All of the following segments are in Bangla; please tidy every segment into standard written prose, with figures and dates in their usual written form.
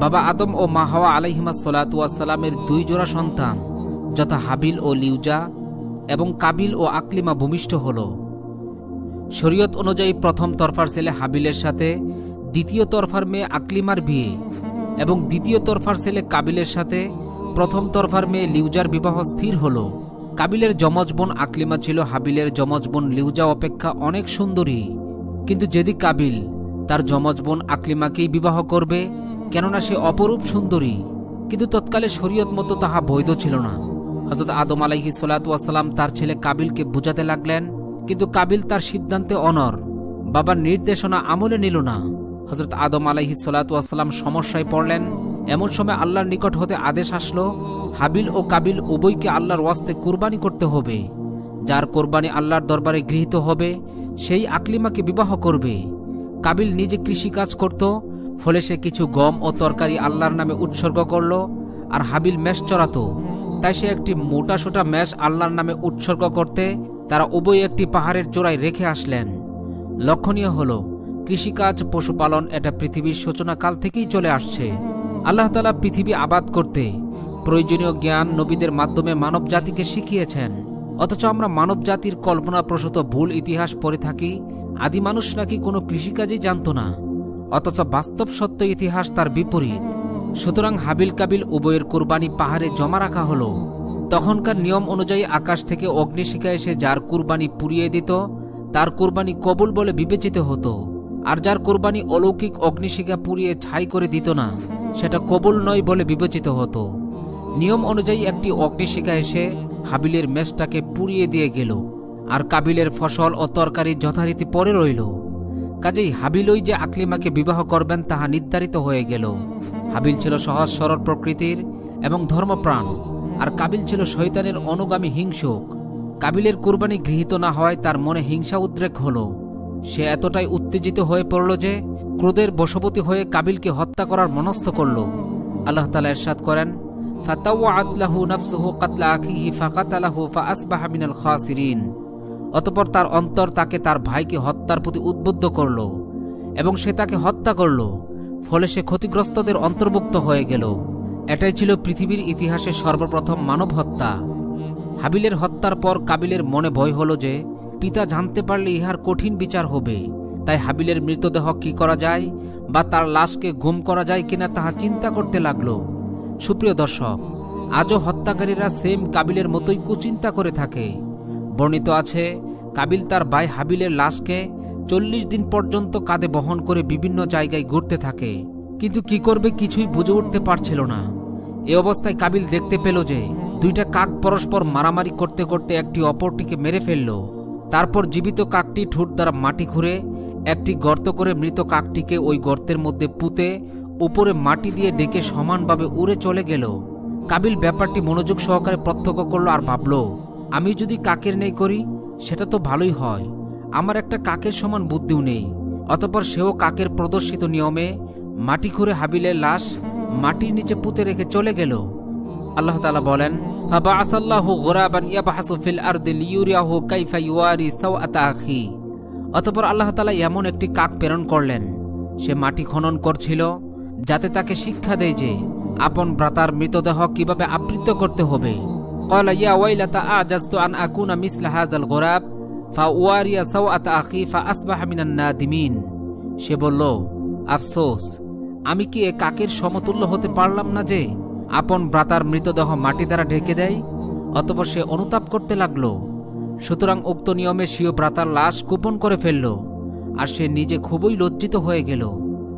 বাবা আদম ও মা হাওয়া আলাইহিমা সালাতু ওয়াসসালামের 2 জোড়া সন্তান যথা হাবিল ও লিউজা এবং কাবিল ও আকলিমা ভূমিষ্ঠ হল। শরীয়ত অনুযায়ী প্রথম তরফার ছেলে হাবিলের সাথে দ্বিতীয় তরফার মেয়ে আকলিমার বিয়ে এবং দ্বিতীয় তরফার ছেলে কাবিলের সাথে প্রথম তরফার মেয়ে লিউজার বিবাহ স্থির হল। কাবিলের যমজ বোন আকলিমা ছিল হাবিলের যমজ বোন লিউজা অপেক্ষা অনেক সুন্দরী, কিন্তু যেদি কাবিল তার যমজ বোন আকলিমাকেই বিবাহ করবে, কেননা সে অপরূপ সুন্দরী, কিন্তু তৎকালে শরীয়ত মতো তাহা বৈধ ছিল না। হযরত আদম আলাইহিস সালাতু ওয়াসসালাম তার ছেলে কাবিলকে বুঝাতে লাগলেন, কিন্তু কাবিল তার সিদ্ধান্তে অনড়, বাবার নির্দেশনা আমলে নিল না। হযরত আদম আলাইহিস সালাতু ওয়াসসালাম সমস্যায় পড়লেন। এমন সময় আল্লাহর নিকট হতে আদেশ আসলো, হাবিল ও কাবিল উভয়কে আল্লাহর ওয়াস্তে কুরবানি করতে হবে। যার কোরবানি আল্লাহর দরবারে গৃহীত হবে সেই আকলিমাকে বিবাহ করবে। কাবিল নিজে কৃষিকাজ করত, ফলে সে কিছু গম ও তরকারি আল্লাহর নামে উৎসর্গ করল, আর হাবিল মেষ চড়াত, তাই সে একটি মোটাসোটা মেষ আল্লাহর নামে উৎসর্গ করতে তারা উভয় একটি পাহাড়ের চূড়ায় রেখে আসলেন। লক্ষণীয় হল, কৃষিকাজ পশুপালন এটা পৃথিবীর সূচনাকাল থেকেই চলে আসছে। আল্লাহ তাআলা পৃথিবী আবাদ করতে প্রয়োজনীয় জ্ঞান নবীদের মাধ্যমে মানব জাতিকে শিখিয়েছেন, অথচ আমরা মানব জাতির কল্পনাপ্রসূত ভুল ইতিহাস পড়ে থাকি আদি মানুষ নাকি কোনো কৃষিকাজই জানত না, অথচ বাস্তব সত্য ইতিহাস তার বিপরীত। সুতরাং হাবিল কাবিল উভয়ের কুরবানি পাহাড়ে জমা রাখা হলো। তখনকার নিয়ম অনুযায়ী আকাশ থেকে অগ্নিশিখা এসে যার কুরবানি পুড়িয়ে দিত তার কুরবানি কবুল বলে বিবেচিত হতো, আর যার কুরবানি অলৌকিক অগ্নিশিখা পুড়িয়ে ছাই করে দিত না সেটা কবুল নয় বলে বিবেচিত হতো। নিয়ম অনুযায়ী একটি অগ্নিশিখা এসে হাবিলের মেষটাকে পুড়িয়ে দিয়ে গেল, আর কাবিলের ফসল ও তরকারি যথারীতি পড়ে রইল। কাজেই হাবিলই যে আকলিমাকে বিবাহ করবেন তাহা নির্ধারিত হয়ে গেল। হাবিল ছিল সহজ সরল প্রকৃতির এবং ধর্মপ্রাণ, আর কাবিল ছিল শয়তানের অনুগামী হিংসুক। কাবিলের কুরবানি গৃহীত না হয় তার মনে হিংসা উদ্রেক হল। সে এতটাই উত্তেজিত হয়ে পড়ল যে ক্রোধের বশবর্তী হয়ে কাবিলকে হত্যা করার মনস্থ করল। আল্লাহ তাআলা ইরশাদ করেন, ফাতাওয়াআত লাহু নাফসুহু কাতলা আখিহি ফাকাতালাহু ফাআসবাহা মিনাল খাসিরিন। অতঃপর তার অন্তর তাকে তার ভাইকে হত্যার প্রতি উদ্বুদ্ধ করল এবং সে তাকে হত্যা করল, ফলে সে ক্ষতিগ্রস্তদের অন্তর্ভুক্ত হয়ে গেল। এটাই ছিল পৃথিবীর ইতিহাসে সর্বপ্রথম মানব হত্যা। হাবিলের হত্যার পর কাবিলের মনে ভয় হলো যে পিতা জানতে পারলে ইহার কঠিন বিচার হবে, তাই হাবিলের মৃতদেহ কি করা যায় বা তার লাশকে গুম করা যায় কিনা তাহা চিন্তা করতে লাগলো। সুপ্রিয় দর্শক, আজও হত্যাকারীরা সেম কাবিলের মতোই কুচিন্তা করে থাকে। বর্ণিত আছে, কাবিল তার ভাই হাবিলের লাশকে 40 দিন পর্যন্ত কাঁধে বহন করে বিভিন্ন জায়গায় ঘুরতে থাকে, কিন্তু কি করবে কিছুই বুঝে উঠতে পারছিল না। এ অবস্থায় কাবিল দেখতে পেল যে দুইটা কাক পরস্পর মারামারি করতে করতে একটি অপরটিকে মেরে ফেলল। তারপর জীবিত কাকটি ঠোঁট দ্বারা মাটি খুঁড়ে একটি গর্ত করে মৃত কাকটিকে ওই গর্তের মধ্যে পুঁতে উপরে মাটি দিয়ে ডেকে সমানভাবে উড়ে চলে গেল। কাবিল ব্যাপারটি মনোযোগ সহকারে প্রত্যক্ষ করল আর ভাবল, আমি যদি কাকের ন্যায় করি সেটা তো ভালোই হয়, আমার একটা কাকের সমান বুদ্ধিও নেই। অতঃপর সেও কাকের প্রদর্শিত নিয়মে মাটি খুঁড়ে হাবিলের লাশ মাটির নিচে পুঁতে রেখে চলে গেল। আল্লাহ তাআলা বলেন, ফাবাআসাল্লাহু গুরাবান ইয়াবহাসু ফিল আরদি লিয়ুরিয়াহু কাইফা ইওয়ারি সাওআতা আখি। অতঃপর আল্লাহ তাআলা এমন একটি কাক প্রেরণ করলেন, সে মাটি খনন করছিল যাতে তাকে শিক্ষা দেয় যে আপন ভ্রাতার মৃতদেহ কিভাবে আবৃত করতে হবে। ক্বালা ইয়া ওয়াইলাতা আজাজতু আন আকুনা মিসলা হাযাল গুরাব ফাওয়ারিয়া সাওআতা আখি ফাআসবাহা মিনান নাদিমিন। সে বলল, আফসোস, আমি কি এ কাকের সমতুল্য হতে পারলাম না যে আপন ভ্রাতার মৃতদেহ মাটি দ্বারা ঢেকে দেয়। অতঃপর সে অনুতাপ করতে লাগল। সুতরাং উক্ত নিয়মে স্বীয় ভ্রাতার লাশ গোপন করে ফেলল, আর সে নিজে খুবই লজ্জিত হয়ে গেল।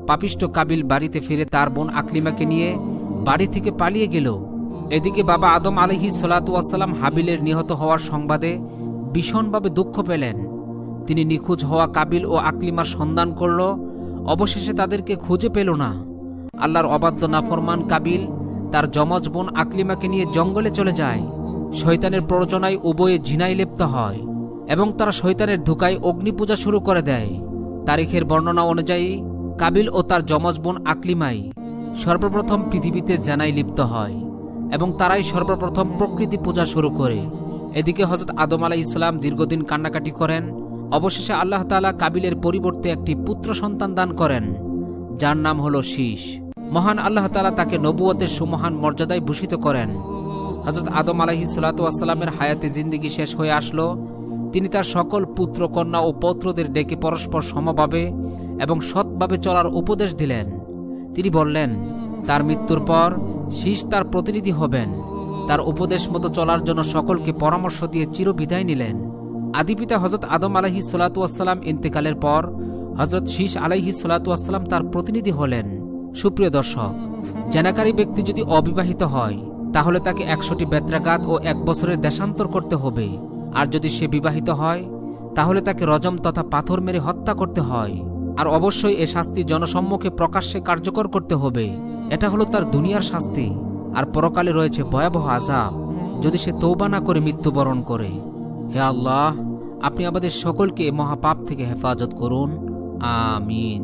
পাপিষ্ট কাবিল বাড়িতে ফিরে তার বোন আকলিমাকে নিয়ে বাড়ি থেকে পালিয়ে গেল। এদিকে বাবা আদম আলাইহিস সালাতু ওয়াসসালাম হাবিলের নিহত হওয়ার সংবাদে ভীষণভাবে দুঃখ পেলেন। তিনি নিখোঁজ হওয়া কাবিল ও আকলিমার সন্ধান করল, অবশেষে তাদেরকে খুঁজে পেল না। আল্লাহর অবাধ্য নাফরমান কাবিল তার যমজ বোন আকলিমাকে নিয়ে জঙ্গলে চলে যায়। শয়তানের প্ররোচনায় উভয়ে জিনায় লিপ্ত হয় এবং তারা শয়তানের ধোঁকায় অগ্নিপূজা শুরু করে দেয়। তারিখের বর্ণনা অনুযায়ী কাবিল ও তার যমজ বোন আকলিমাই সর্বপ্রথম পৃথিবীতে জানায় লিপ্ত হয় এবং তারাই সর্বপ্রথম প্রকৃতি পূজা শুরু করে। এদিকে হযরত আদম আলাইহিস সালাম দীর্ঘদিন কান্নাকাটি করেন। অবশেষে আল্লাহ তাআলা কাবিলের পরিবর্তে একটি পুত্র সন্তান দান করেন, যার নাম হলো শীশ। মহান আল্লাহ তাআলা তাকে নবুয়তের সুমহান মর্যাদায় ভূষিত করেন। হযরত আদম আলাইহিস সালাতু ওয়াস সালামের হায়াতে জিন্দেগি শেষ হয়ে আসলো। তিনি তার সকল পুত্র কন্যা ও পৌত্রদের ডেকে পরস্পর সমভাবে এবং সৎভাবে চলার উপদেশ দিলেন। তিনি বললেন, তার মৃত্যুর পর শীষ তার প্রতিনিধি হবেন। তার উপদেশ মতো চলার জন্য সকলকে পরামর্শ দিয়ে চিরবিদায় নিলেন। আদিপিতা হযরত আদম আলাইহিস সালাতু ওয়াস সালাম ইন্তেকালের পর হযরত শীষ আলাইহিস সালাতু ওয়াস সালাম তার প্রতিনিধি হলেন। সুপ্রিয় দর্শক, জেনাকারী ব্যক্তি যদি অবিবাহিত হয় তাহলে তাকে 100টি বেত্রাঘাত ও 1 বছরের দেশান্তর করতে হবে। আর যদি সে বিবাহিত হয় তাহলে তাকে রজম তথা পাথর মেরে হত্যা করতে হয়। আর অবশ্যই এ শাস্তি জনসম্মুখে প্রকাশ্যে কার্যকর করতে হবে। এটা হলো তার দুনিয়ার শাস্তি। আর পরকালে রয়েছে ভয়াবহ আযাব যদি সে তওবা না করে মৃত্যুবরণ করে। হে আল্লাহ, আপনি আমাদের সকলকে মহাপাপ থেকে হেফাজত করুন। আমিন।